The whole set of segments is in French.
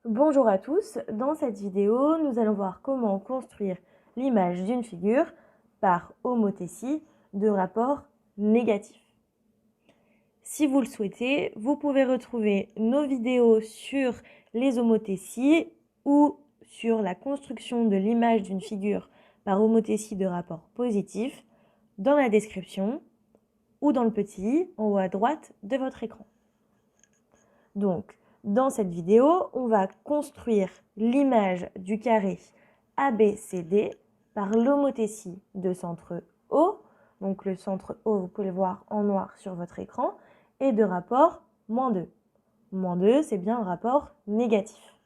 Bonjour à tous, dans cette vidéo, nous allons voir comment construire l'image d'une figure par homothétie de rapport négatif. Si vous le souhaitez, vous pouvez retrouver nos vidéos sur les homothéties ou sur la construction de l'image d'une figure par homothétie de rapport positif dans la description ou dans le petit i en haut à droite de votre écran. Donc, dans cette vidéo, on va construire l'image du carré ABCD par l'homothétie de centre O. Donc le centre O, vous pouvez le voir en noir sur votre écran, et de rapport -2. -2, c'est bien un rapport négatif.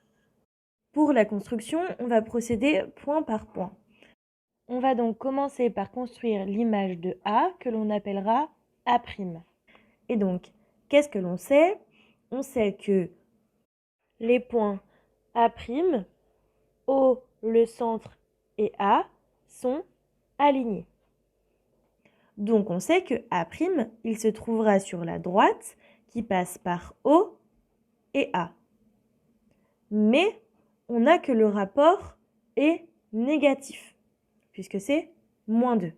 Pour la construction, on va procéder point par point. On va donc commencer par construire l'image de A que l'on appellera A'. Et donc, qu'est-ce que l'on sait? On sait que les points A', O, le centre et A sont alignés. Donc on sait que A', il se trouvera sur la droite qui passe par O et A. Mais on n'a que le rapport est négatif, puisque c'est -2.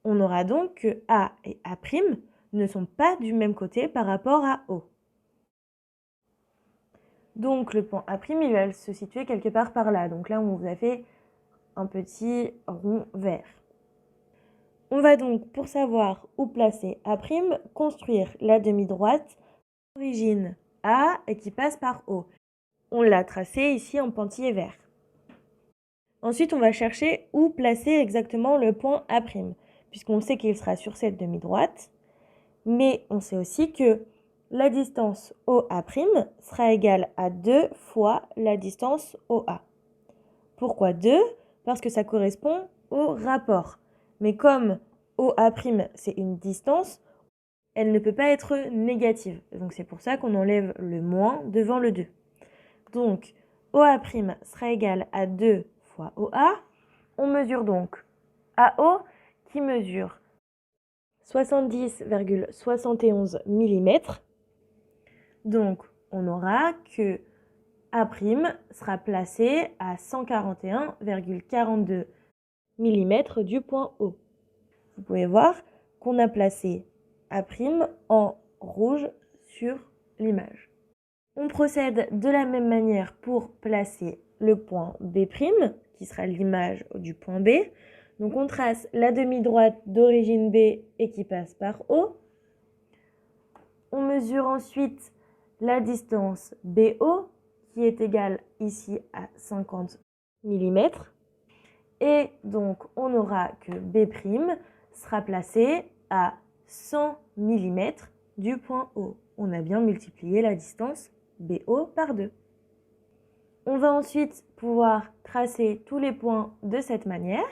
On aura donc que A et A' ne sont pas du même côté par rapport à O. Donc le point A', il va se situer quelque part par là. Donc là, on vous a fait un petit rond vert. On va donc, pour savoir où placer A', construire la demi-droite d'origine A et qui passe par O. On l'a tracé ici en pointillé vert. Ensuite, on va chercher où placer exactement le point A', puisqu'on sait qu'il sera sur cette demi-droite, mais on sait aussi que la distance OA' sera égale à 2 fois la distance OA. Pourquoi 2? Parce que ça correspond au rapport. Mais comme OA' c'est une distance, elle ne peut pas être négative. Donc c'est pour ça qu'on enlève le moins devant le 2. Donc OA' sera égal à 2 fois OA. On mesure donc AO qui mesure 70,71 mm. Donc on aura que A' sera placé à 141,42 mm du point O. Vous pouvez voir qu'on a placé A' en rouge sur l'image. On procède de la même manière pour placer le point B', qui sera l'image du point B. Donc on trace la demi-droite d'origine B et qui passe par O. On mesure ensuite la distance BO, qui est égale ici à 50 mm. Et donc, on aura que B' sera placé à 100 mm du point O. On a bien multiplié la distance BO par 2. On va ensuite pouvoir tracer tous les points de cette manière.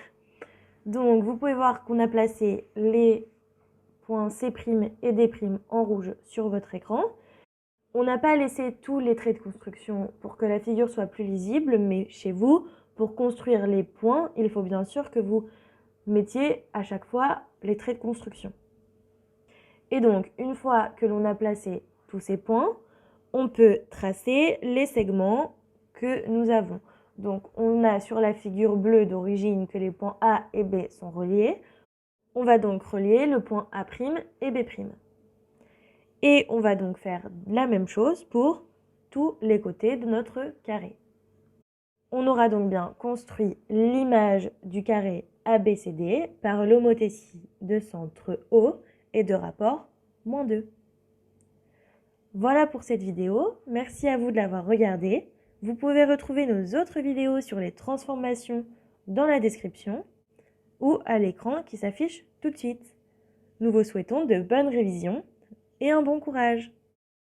Donc, vous pouvez voir qu'on a placé les points C' et D' en rouge sur votre écran. On n'a pas laissé tous les traits de construction pour que la figure soit plus lisible, mais chez vous, pour construire les points, il faut bien sûr que vous mettiez à chaque fois les traits de construction. Et donc, une fois que l'on a placé tous ces points, on peut tracer les segments que nous avons. Donc, on a sur la figure bleue d'origine que les points A et B sont reliés. On va donc relier le point A' et B'. Et on va donc faire la même chose pour tous les côtés de notre carré. On aura donc bien construit l'image du carré ABCD par l'homothétie de centre O et de rapport -2. Voilà pour cette vidéo, merci à vous de l'avoir regardée. Vous pouvez retrouver nos autres vidéos sur les transformations dans la description ou à l'écran qui s'affiche tout de suite. Nous vous souhaitons de bonnes révisions et un bon courage.